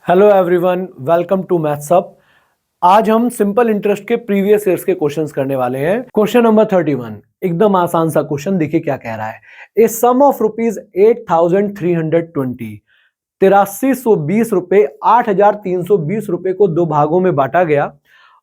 Hello everyone, welcome to maths up. आज हम simple interest के प्रीवियस ईयर्स के क्वेश्चंस करने वाले हैं। क्वेश्चन नंबर 31, एकदम आसान सा क्वेश्चन। देखिए क्या कह रहा है। ए सम ऑफ रुपीज 8,320, 8320 रुपए 8,320 रुपए को दो भागों में बांटा गया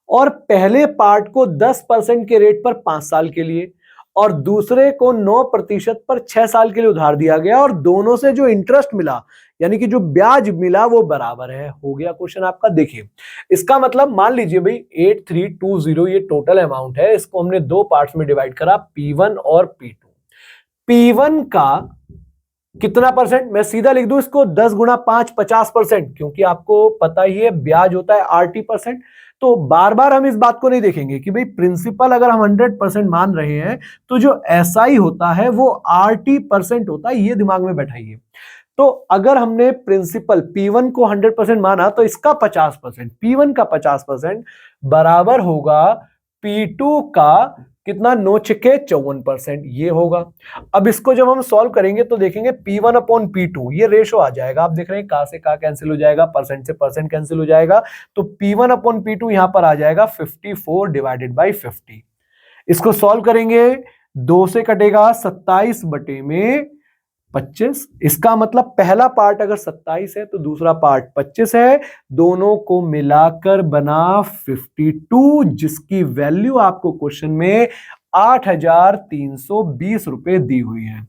और पहले पार्ट को 10% के रेट पर 5 साल के लिए और दूसरे को 9% पर 6 साल के लिए उधार दिया गया और दोनों से जो इंटरेस्ट मिला यानी कि जो ब्याज मिला वो बराबर है। हो गया क्वेश्चन आपका। देखिए इसका मतलब मान लीजिए भाई 8320 ये टोटल अमाउंट है। इसको हमने दो पार्ट्स में डिवाइड करा, P1 और P2। P1 का कितना परसेंट, मैं सीधा लिख दूं इसको 10 गुणा 5 50%, क्योंकि आपको पता ही है ब्याज होता है RT%। तो बार बार हम इस बात को नहीं देखेंगे कि भाई प्रिंसिपल अगर हम 100% मान रहे हैं तो जो SI होता है वो RT% होता है, ये दिमाग में बैठाइए। तो अगर हमने प्रिंसिपल P1 को 100% माना तो इसका 50%, P1 का 50% बराबर होगा P2 का कितना, 9 छिक्के 54%, ये होगा। अब इसको जब हम सॉल्व करेंगे तो देखेंगे P1 अपॉन P2 ये रेशो आ जाएगा। आप देख रहे हैं का से का कैंसिल हो जाएगा, परसेंट से परसेंट कैंसिल हो जाएगा, तो P1 अपॉन P2 यहां पर आ जाएगा 54 डिवाइडेड बाई 50। इसको सॉल्व करेंगे, 2 से कटेगा 27 बटे में 25। इसका मतलब पहला पार्ट अगर 27 है तो दूसरा पार्ट 25 है, दोनों को मिलाकर बना 52, जिसकी वैल्यू आपको क्वेश्चन में 8,320 रुपए दी हुई है।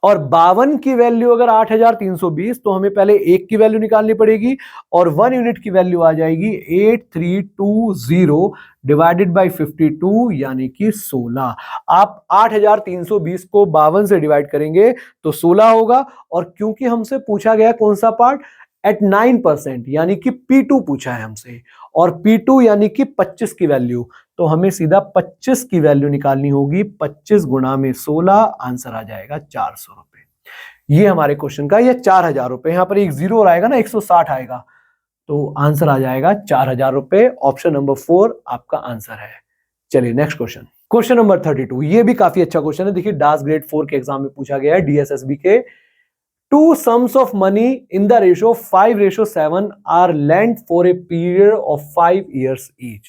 और 52 की वैल्यू अगर 8,320 तो हमें पहले एक की वैल्यू निकालनी पड़ेगी और 1 यूनिट की वैल्यू आ जाएगी 8320 डिवाइडेड बाई 52 यानी कि 16। आप 8,320 को 52 से डिवाइड करेंगे तो 16 होगा। और क्योंकि हमसे पूछा गया कौन सा पार्ट, एट 9% यानी कि P2 पूछा है हमसे, और P2 यानी कि 25 की वैल्यू, तो हमें सीधा 25 की वैल्यू निकालनी होगी। 25 गुणा में 16, आंसर आ जाएगा 400 रुपए। ये हमारे क्वेश्चन का, ये 4,000 रुपए। यहां पर एक जीरो और आएगा ना, 160 आएगा, तो आंसर आ जाएगा 4,000 रुपए। ऑप्शन नंबर 4 आपका आंसर है। चलिए नेक्स्ट क्वेश्चन, क्वेश्चन नंबर 32। ये भी काफी अच्छा क्वेश्चन है। देखिए डास ग्रेड 4 के एग्जाम में पूछा गया है, DSSB के। Two sums of money in the ratio 5:7 are lent for a period of 5 years each।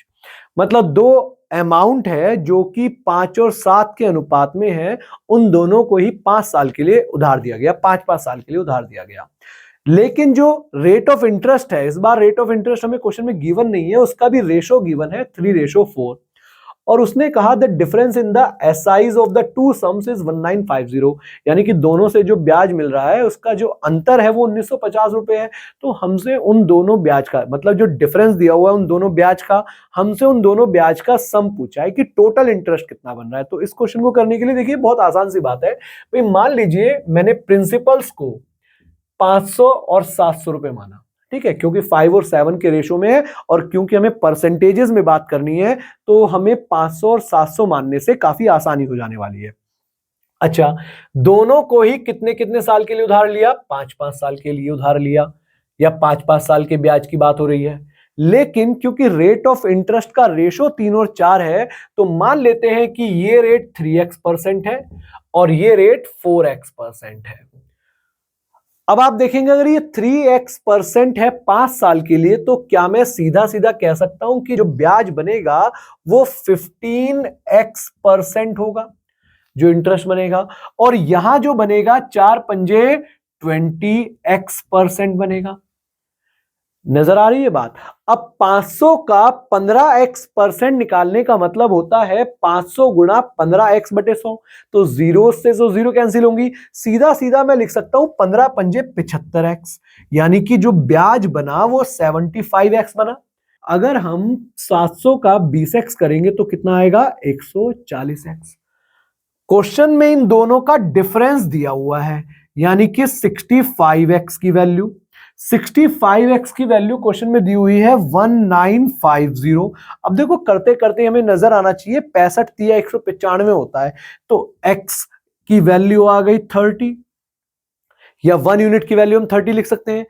मतलब दो अमाउंट है जो कि 5 और 7 के अनुपात में है, उन दोनों को ही 5 साल के लिए उधार दिया गया, 5-5 साल के लिए उधार दिया गया। लेकिन जो रेट ऑफ इंटरेस्ट है, इस बार रेट ऑफ इंटरेस्ट हमें क्वेश्चन में गिवन नहीं है, उसका भी रेशो गिवन है 3:4। और उसने कहा the difference in the ages of the two sums is 1950, यानी कि दोनों से जो ब्याज मिल रहा है उसका जो अंतर है वो 1950 रुपए है। तो हमसे उन दोनों ब्याज का, मतलब जो डिफरेंस दिया हुआ है उन दोनों ब्याज का, हमसे उन दोनों ब्याज का सम पूछा है कि टोटल इंटरेस्ट कितना बन रहा है। तो इस क्वेश्चन को करने के लिए देखिए बहुत आसान सी बात है भाई। मान लीजिए मैंने प्रिंसिपल्स को 500 और 700 रुपए माना, ठीक है, क्योंकि 5 और 7 के रेशो में है और क्योंकि हमें परसेंटेजेस में बात करनी है तो हमें 500 और 700 मानने से काफी आसानी हो जाने वाली है। अच्छा, दोनों को ही कितने कितने साल के लिए उधार लिया, 5-5 साल के लिए उधार लिया, या 5-5 साल के ब्याज की बात हो रही है। लेकिन क्योंकि रेट ऑफ इंटरेस्ट का रेशो 3 और 4 है तो मान लेते हैं कि ये रेट 3x% है और ये रेट 4x% है। अब आप देखेंगे अगर ये 3x% है 5 साल के लिए, तो क्या मैं सीधा सीधा कह सकता हूं कि जो ब्याज बनेगा वो 15x% होगा, जो इंटरेस्ट बनेगा। और यहां जो बनेगा 4 पंजे 20x% बनेगा। नजर आ रही है बात। अब 500 का 15x% निकालने का मतलब होता है 500 गुणा 15x बटे 100। तो जीरो से जो जीरो कैंसिल होंगी, सीधा सीधा मैं लिख सकता हूं 15 पंजे 75x, यानी कि जो ब्याज बना वो 75x बना। अगर हम 700 का 20x करेंगे तो कितना आएगा, 140x। क्वेश्चन में इन दोनों का डिफरेंस दिया हुआ है, यानी कि 65x की वैल्यू, 65x की वैल्यू क्वेश्चन में दी हुई है 1950। अब देखो करते करते हमें नजर आना चाहिए 65 दिया 195 होता है, तो x की वैल्यू आ गई 30, या 1 यूनिट की वैल्यू हम 30 लिख सकते हैं।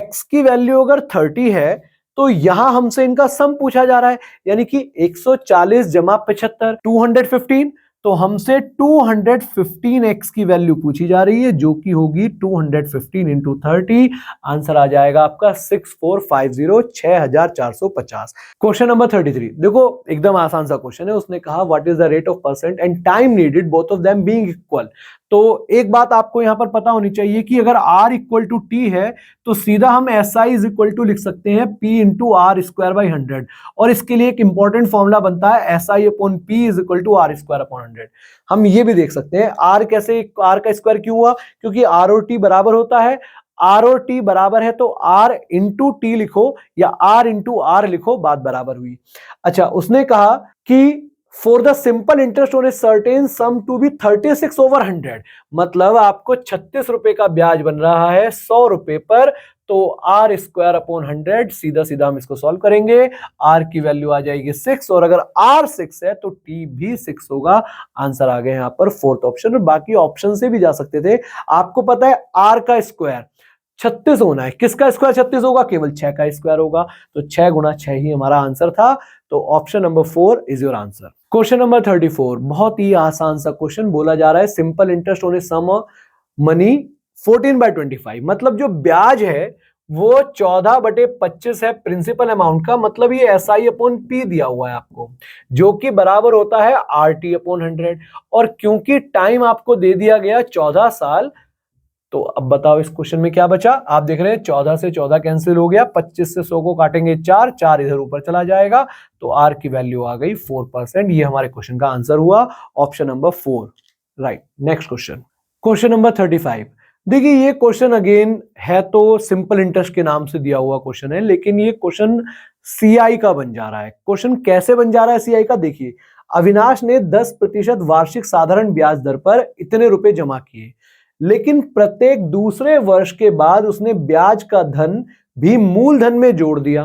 x की वैल्यू अगर 30 है तो यहां हमसे इनका सम पूछा जा रहा है, यानी कि 140 जमा 75, 215, तो हमसे 215x की वैल्यू पूछी जा रही है, जो कि होगी 215 इंटू 30। आंसर आ जाएगा आपका 6450, 6450। क्वेश्चन नंबर 33, देखो एकदम आसान सा क्वेश्चन है। उसने कहा what is the rate of percent and time needed both of them being equal. तो एक बात आपको यहां पर पता होनी चाहिए कि अगर r इक्वल टू टी है तो सीधा हम SI इज इक्वल टू लिख सकते हैं P into R square by 100। और इसके लिए एक इंपॉर्टेंट फॉर्मूला बनता है SI upon P is equal to R square upon 100। हम ये भी देख सकते हैं r कैसे, r का स्क्वायर क्यों हुआ, क्योंकि r और t बराबर होता है। r और t बराबर है तो r इंटू टी लिखो या r इंटू आर लिखो, बात बराबर हुई। अच्छा, उसने कहा कि for the simple interest on a certain sum to be 36 over 100, मतलब आपको 36 रुपए का ब्याज बन रहा है 100 रुपए पर। तो आर स्क्वायर अपॉन 100, सीधा सीधा हम इसको सॉल्व करेंगे। आर की वैल्यू आ जाएगी 6, और अगर आर 6 है तो टी भी 6 होगा। आंसर आ गए यहां पर फोर्थ ऑप्शन। और बाकी ऑप्शन से भी जा सकते थे। आपको पता है आर का स्क्वायर 36 होना है, किसका स्क्वायर 36 होगा, केवल 6 का स्क्वायर होगा। तो 6 गुणा 6 ही हमारा आंसर था। तो option number 4 is your answer. Question number 34, बहुत ही आसान सा क्वेश्चन बोला जा रहा है simple interest on a sum money 14/25, मतलब जो ब्याज है वो 14/25 है प्रिंसिपल अमाउंट का, मतलब ये SI अपॉन P दिया हुआ है आपको, जो कि बराबर होता है RT अपॉन 100। और क्योंकि टाइम आपको दे दिया गया 14 साल, तो अब बताओ इस क्वेश्चन में क्या बचा। आप देख रहे हैं 14 से 14 कैंसिल हो गया, 25 से 100 को काटेंगे 4, 4 इधर ऊपर चला जाएगा, तो R की वैल्यू आ गई 4%। ये हमारे क्वेश्चन का आंसर हुआ, option number 4, right. Next question, question number 35। देखिए ये क्वेश्चन अगेन है तो सिंपल इंटरेस्ट के नाम से दिया हुआ क्वेश्चन है, लेकिन ये क्वेश्चन CI का बन जा रहा है। क्वेश्चन कैसे बन जा रहा है CI का, देखिए अविनाश ने 10% वार्षिक साधारण ब्याज दर पर इतने रुपए जमा किए, लेकिन प्रत्येक दूसरे वर्ष के बाद उसने ब्याज का धन भी मूलधन में जोड़ दिया।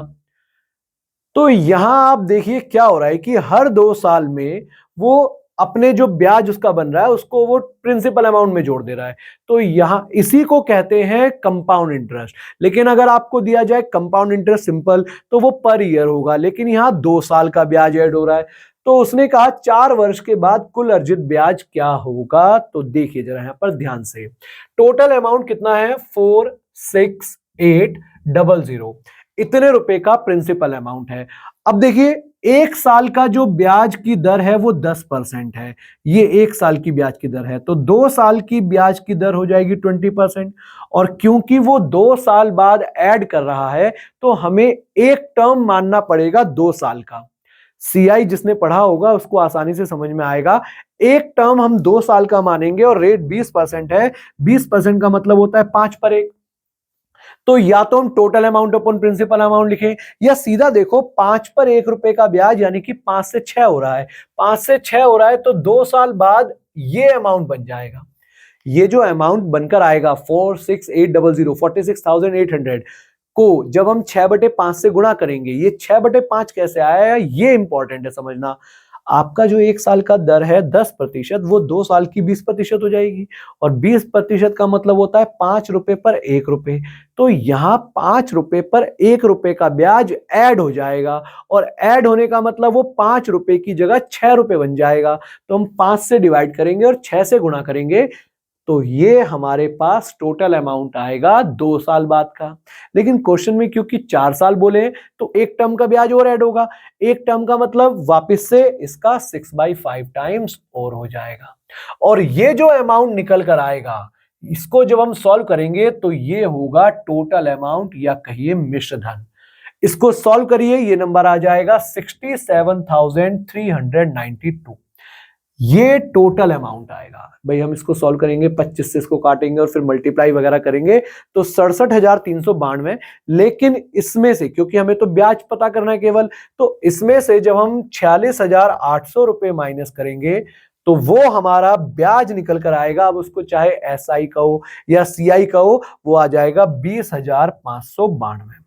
तो यहां आप देखिए क्या हो रहा है कि हर 2 साल में वो अपने जो ब्याज उसका बन रहा है उसको वो प्रिंसिपल अमाउंट में जोड़ दे रहा है। तो यहां इसी को कहते हैं कंपाउंड इंटरेस्ट। लेकिन अगर आपको दिया जाए कंपाउंड इंटरेस्ट सिंपल, तो वो पर ईयर होगा, लेकिन यहां 2 साल का ब्याज ऐड हो रहा है। तो उसने कहा 4 वर्ष के बाद कुल अर्जित ब्याज क्या होगा। तो देखिए जरा यहां पर ध्यान से, टोटल अमाउंट कितना है 46800, इतने रुपए का प्रिंसिपल अमाउंट है। अब देखिए 1 साल का जो ब्याज की दर है वो 10% है, ये 1 साल की ब्याज की दर है। तो 2 साल की ब्याज की दर हो जाएगी 20%। और क्योंकि वो 2 साल बाद ऐड कर रहा है तो हमें एक टर्म मानना पड़ेगा 2 साल का। CI जिसने पढ़ा होगा उसको आसानी से समझ में आएगा। एक टर्म हम 2 साल का मानेंगे और रेट 20% है, 20% का मतलब होता है 5 पर 1। तो या तो हम total amount upon principal amount लिखें, या सीधा देखो 5 पर 1 रुपए का ब्याज यानी कि 5 से 6 हो रहा है, 5 से 6 हो रहा है तो 2 साल बाद ये अमाउंट बन जाएगा। ये जो अमाउंट बनकर आएगा 46800, 46,800 को जब हम 6/5 से गुणा करेंगे, ये 6/5 कैसे आया ये इंपॉर्टेंट है समझना। आपका जो 1 साल का दर है 10%, वो 2 साल की 20% हो जाएगी, और 20% का मतलब होता है 5 रुपए पर 1 रुपए। तो यहां 5 रुपए पर 1 रुपए का ब्याज ऐड हो जाएगा, और ऐड होने का मतलब वो 5 रुपए की जगह 6 रुपए बन जाएगा। तो हम 5 से डिवाइड करेंगे और 6 से गुणा करेंगे, तो ये हमारे पास टोटल अमाउंट आएगा 2 साल बाद का। लेकिन क्वेश्चन में क्योंकि 4 साल बोले तो एक टर्म का ब्याज और ऐड होगा, एक टर्म का मतलब वापस से इसका 6/5 टाइम्स और हो जाएगा। और ये जो अमाउंट निकल कर आएगा, इसको जब हम सॉल्व करेंगे तो ये होगा टोटल अमाउंट या कहिए मिश्र धन। इसको सॉल्व करिए, ये नंबर आ जाएगा 67,392। ये टोटल अमाउंट आएगा भाई। हम इसको सॉल्व करेंगे, 25 से इसको काटेंगे और फिर मल्टीप्लाई वगैरह करेंगे तो 67,392। लेकिन इसमें से क्योंकि हमें तो ब्याज पता करना है केवल, तो इसमें से जब हम 46,800 रुपए माइनस करेंगे तो वो हमारा ब्याज निकल कर आएगा। अब उसको चाहे SI कहो या CI कहो, वो आ जाएगा 20,592।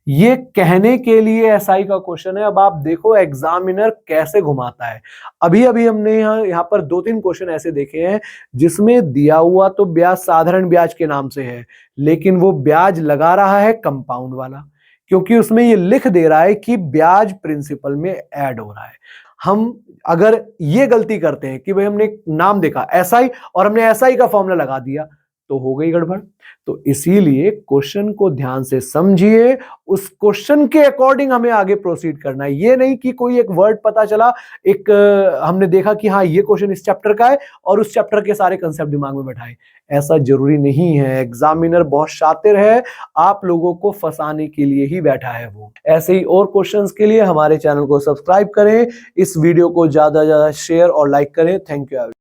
ये कहने के लिए SI का क्वेश्चन है। अब आप देखो एग्जामिनर कैसे घुमाता है। अभी अभी हमने यहाँ पर 2-3 क्वेश्चन ऐसे देखे हैं जिसमें दिया हुआ तो ब्याज साधारण ब्याज के नाम से है, लेकिन वो ब्याज लगा रहा है कंपाउंड वाला, क्योंकि उसमें ये लिख दे रहा है कि ब्याज प्रिंसिपल में ऐड हो रहा है। हम अगर ये गलती करते हैं कि भाई हमने एक नाम देखा एसआई और हमने एसआई का फॉर्मूला लगा दिया, तो हो गई गड़बड़। तो इसीलिए क्वेश्चन को ध्यान से समझिए, उस क्वेश्चन के अकॉर्डिंग हमें आगे प्रोसीड करना है। ये नहीं कि कोई एक वर्ड पता चला, एक हमने देखा कि हाँ ये क्वेश्चन इस चैप्टर का है और उस चैप्टर के सारे कंसेप्ट दिमाग में बैठाए। ऐसा जरूरी नहीं है। एग्जामिनर बहुत शातिर है, आप लोगों को फंसाने के लिए ही बैठा है वो। ऐसे ही और क्वेश्चंस के लिए हमारे चैनल को सब्सक्राइब करें, इस वीडियो को ज्यादा से ज्यादा शेयर और लाइक करें। Thank you.